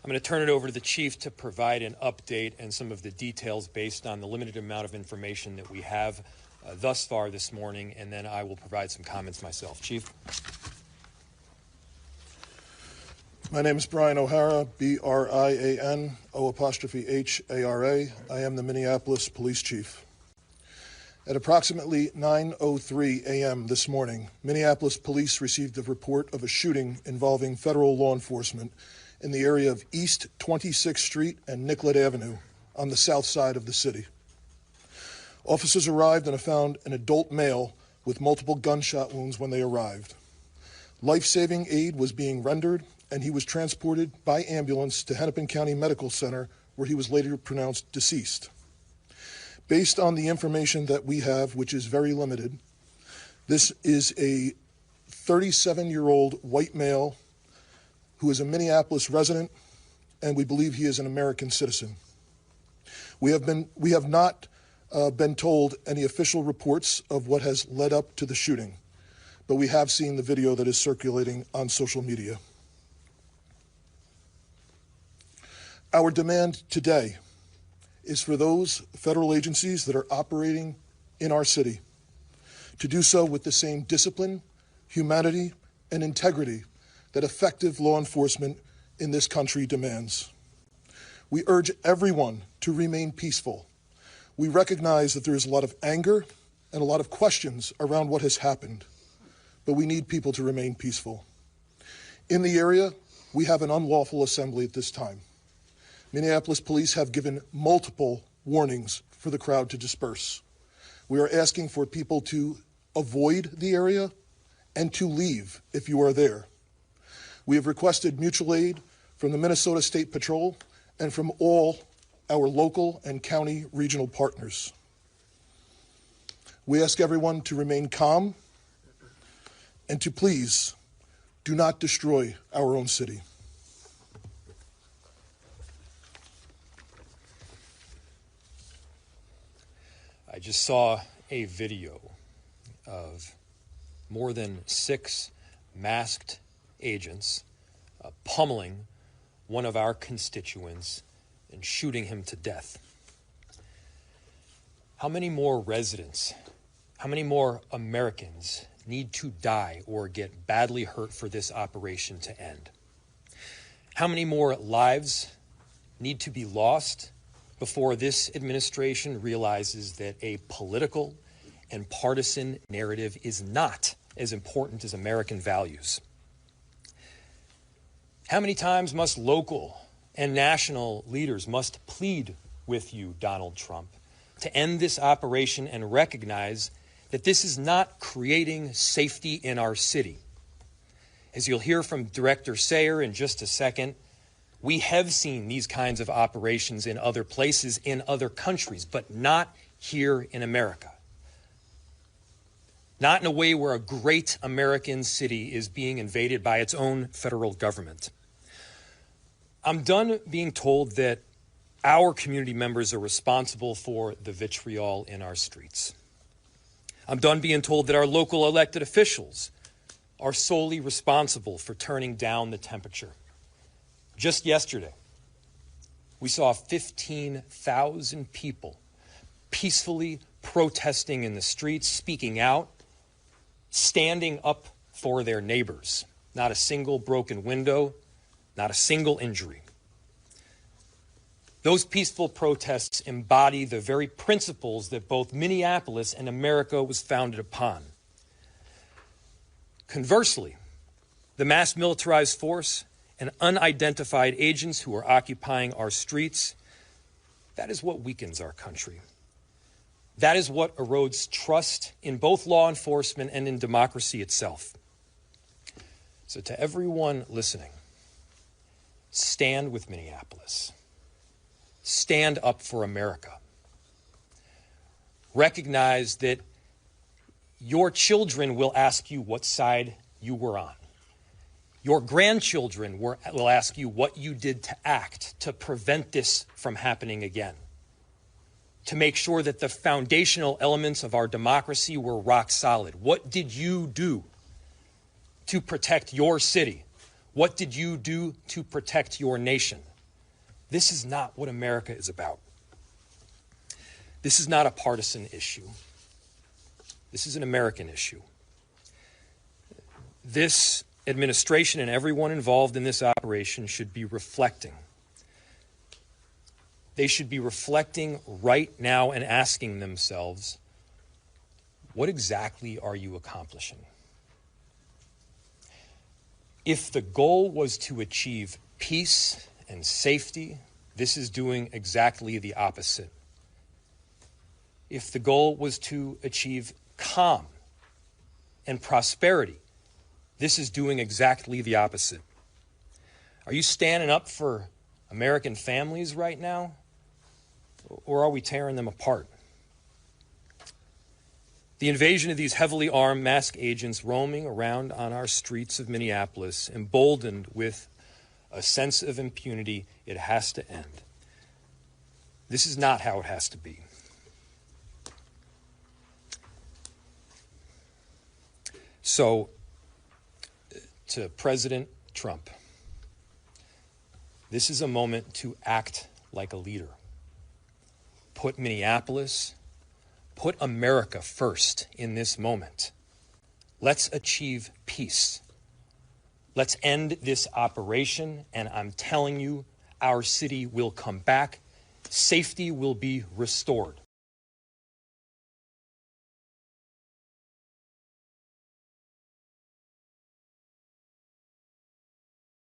I'm going to turn it over to the Chief to provide an update and some of the details based on the limited amount of information that we have thus far this morning, and then I will provide some comments myself. Chief? My name is Brian O'Hara, B-R-I-A-N, O''H-A-R-A. I am the Minneapolis Police Chief. At approximately 9:03 a.m. this morning, Minneapolis police received a report of a shooting involving federal law enforcement in the area of East 26th Street and Nicollet Avenue on the south side of the city. Officers arrived and found an adult male with multiple gunshot wounds when they arrived. Life-saving aid was being rendered, and he was transported by ambulance to Hennepin County Medical Center, where he was later pronounced deceased. Based on the information that we have, which is very limited, this is a 37-year-old white male who is a Minneapolis resident, and we believe he is an American citizen. We have not been told any official reports of what has led up to the shooting, but we have seen the video that is circulating on social media. Our demand today is for those federal agencies that are operating in our city to do so with the same discipline, humanity, and integrity that effective law enforcement in this country demands. We urge everyone to remain peaceful. We recognize that there is a lot of anger and a lot of questions around what has happened, but we need people to remain peaceful. In the area, we have an unlawful assembly at this time. Minneapolis police have given multiple warnings for the crowd to disperse. We are asking for people to avoid the area and to leave if you are there. We have requested mutual aid from the Minnesota State Patrol and from all our local and county regional partners. We ask everyone to remain calm and to please do not destroy our own city. I just saw a video of more than 6 masked agents pummeling one of our constituents and shooting him to death. How many more residents, how many more Americans need to die or get badly hurt for this operation to end? How many more lives need to be lost before this administration realizes that a political and partisan narrative is not as important as American values? How many times must local and national leaders must plead with you, Donald Trump, to end this operation and recognize that this is not creating safety in our city? As you'll hear from Director Sayer in just a second, we have seen these kinds of operations in other places, in other countries, but not here in America. Not in a way where a great American city is being invaded by its own federal government. I'm done being told that our community members are responsible for the vitriol in our streets. I'm done being told that our local elected officials are solely responsible for turning down the temperature. Just yesterday, we saw 15,000 people peacefully protesting in the streets, speaking out, standing up for their neighbors. Not a single broken window, not a single injury. Those peaceful protests embody the very principles that both Minneapolis and America was founded upon. Conversely, the mass militarized force and unidentified agents who are occupying our streets, that is what weakens our country. That is what erodes trust in both law enforcement and in democracy itself. So to everyone listening, stand with Minneapolis. Stand up for America. Recognize that your children will ask you what side you were on. Your grandchildren will ask you what you did to act to prevent this from happening again, to make sure that the foundational elements of our democracy were rock solid. What did you do to protect your city? What did you do to protect your nation? This is not what America is about. This is not a partisan issue. This is an American issue. This administration and everyone involved in this operation should be reflecting. They should be reflecting right now and asking themselves, what exactly are you accomplishing? If the goal was to achieve peace and safety, this is doing exactly the opposite. If the goal was to achieve calm and prosperity, this is doing exactly the opposite. Are you standing up for American families right now? Or are we tearing them apart? The invasion of these heavily armed masked agents roaming around on our streets of Minneapolis, emboldened with a sense of impunity, it has to end. This is not how it has to be. So, to President Trump, this is a moment to act like a leader. Put Minneapolis, put America first in this moment. Let's achieve peace. Let's end this operation, and I'm telling you, our city will come back. Safety will be restored.